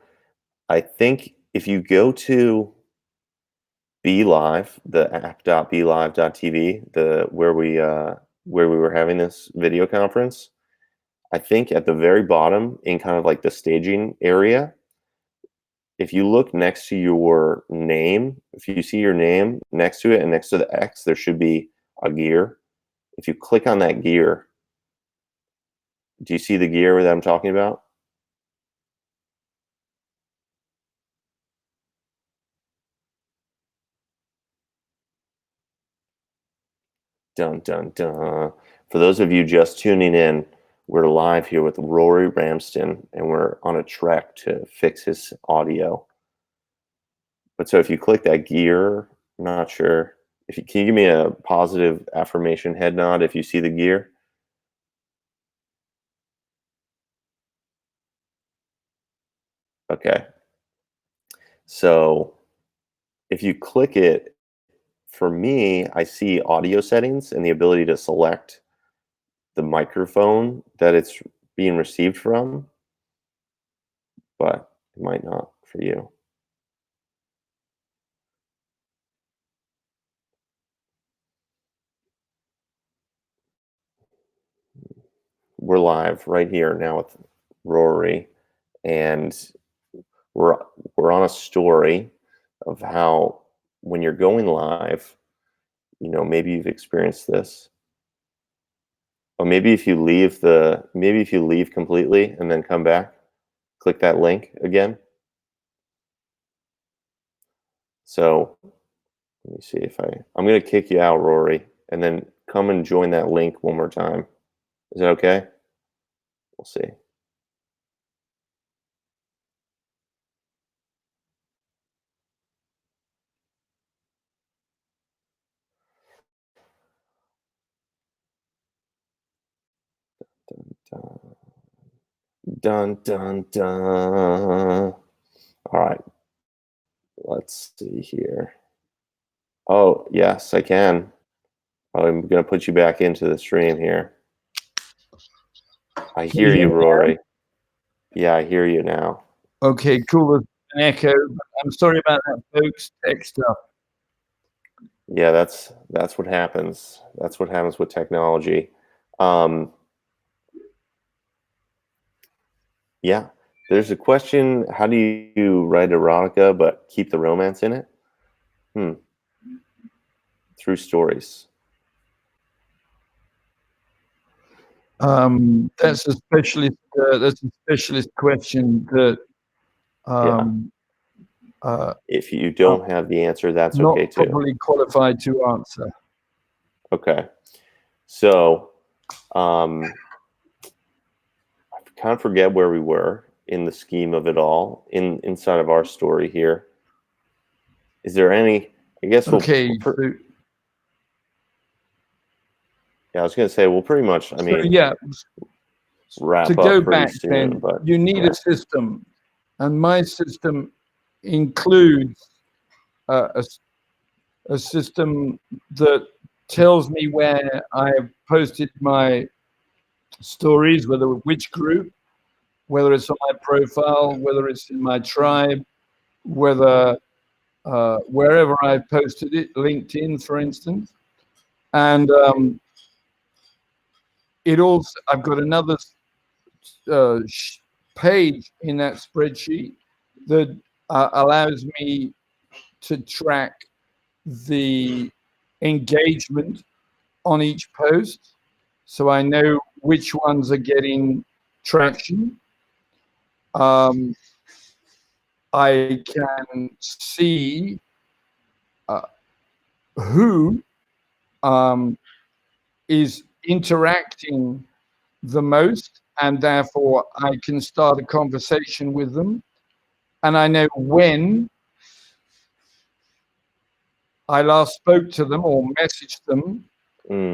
I think if you go to Be Live, the app.BeLive.tv, the where we were having this video conference, I think at the very bottom in kind of like the staging area, if you look next to your name, if you see your name next to it and next to the X, there should be a gear. If you click on that gear, do you see the gear that I'm talking about? Dun, dun, dun. For those of you just tuning in, we're live here with Rory Ramsden, and we're on a trek to fix his audio. But so if you click that gear, I'm not sure. Can you give me a positive affirmation head nod if you see the gear? Okay. So if you click it, for me, I see audio settings and the ability to select the microphone that it's being received from, but it might not for you. We're live right here now with Rory, and we're we're on a story of how when you're going live, maybe you've experienced this. Or maybe if you leave completely and then come back, click that link again. So let me see if I'm going to kick you out, Rory, and then come and join that link one more time. Is that okay? We'll see. Dun, dun, dun, dun. All right. Let's see here. Oh, yes, I can. I'm going to put you back into the stream here. I Can you hear hear you, me now? Rory. Yeah, I hear you now. Okay, cool. There's an echo. I'm sorry about that, folks. Tech stuff. Yeah, that's what happens. That's what happens with technology. Um, yeah, there's a question: how do you write erotica but keep the romance in it? Through stories. That's a specialist. That's a specialist question that Yeah. If you don't have the answer, that's not okay too. properly qualified to answer. Okay. So, I kind of forget where we were in the scheme of it all inside of our story here. Is there any? I guess Okay. yeah, I was going to say we'll pretty much. I mean, yeah. wrap To up go pretty back, soon. then But you need a system, and my system includes a system that tells me where I've posted my stories, which group, whether it's on my profile, whether it's in my tribe, whether wherever I've posted it, LinkedIn, for instance. And I've got another page in that spreadsheet that allows me to track the engagement on each post, so I know which ones are getting traction. I can see who is interacting the most, and therefore I can start a conversation with them. And I know when I last spoke to them or messaged them,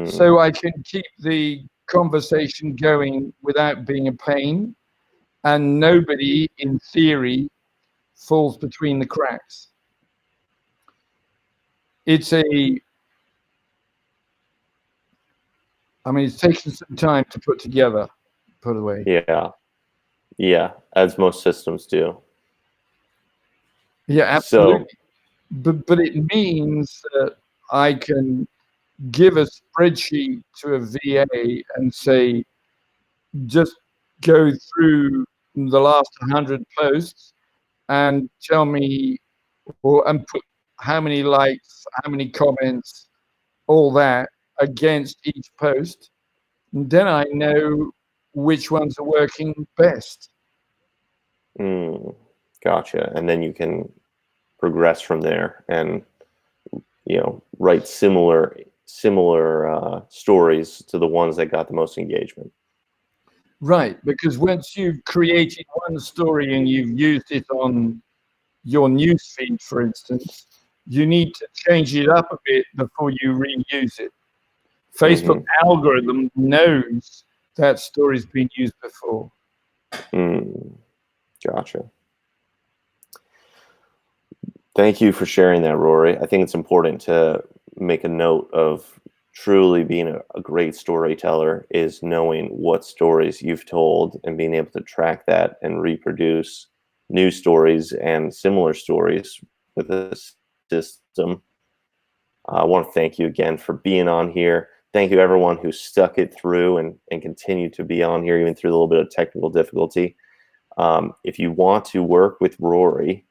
so I can keep the conversation going without being a pain, and nobody, in theory, falls between the cracks. It's taken some time to put together, put away. Yeah, as most systems do. Yeah, absolutely. But it means that I can give a spreadsheet to a VA and say, just go through the last 100 posts and tell me, and put how many likes, how many comments, all that against each post. And then I know which ones are working best. Gotcha. And then you can progress from there and, write similar stories to the ones that got the most engagement. Right, because once you've created one story and you've used it on your news feed, for instance, you need to change it up a bit before you reuse it. Facebook algorithm knows that story's been used before. Gotcha. Thank you for sharing that, Rory. I think it's important to make a note of truly being a great storyteller is knowing what stories you've told and being able to track that and reproduce new stories and similar stories with a system. I want to thank you again for being on here. Thank you, everyone who stuck it through and continued to be on here, even through a little bit of technical difficulty. If you want to work with Rory,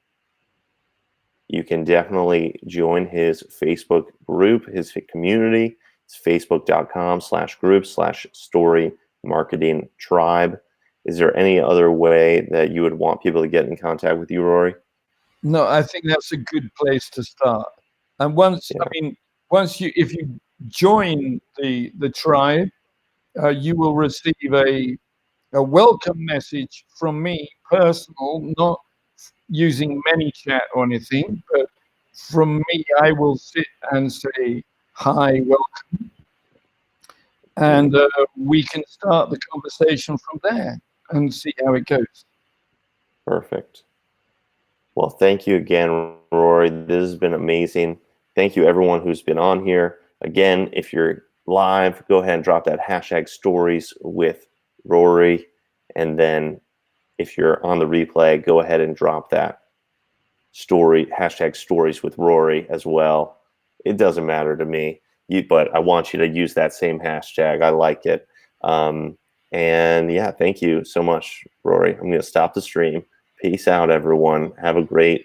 you can definitely join his Facebook group, his community. It's facebook.com/group/story marketing tribe. Is there any other way that you would want people to get in contact with you, Rory? No, I think that's a good place to start. And if you join the tribe, you will receive a welcome message from me, personal, not using ManyChat or anything, but from me, I will sit and say, hi, welcome. And we can start the conversation from there and see how it goes. Perfect. Well, thank you again, Rory. This has been amazing. Thank you, everyone who's been on here. Again, if you're live, go ahead and drop that #stories with Rory. And then if you're on the replay, go ahead and drop that #stories with Rory as well. It doesn't matter to me, but I want you to use that same hashtag. I like it. And yeah, thank you so much, Rory. I'm going to stop the stream. Peace out, everyone. Have a great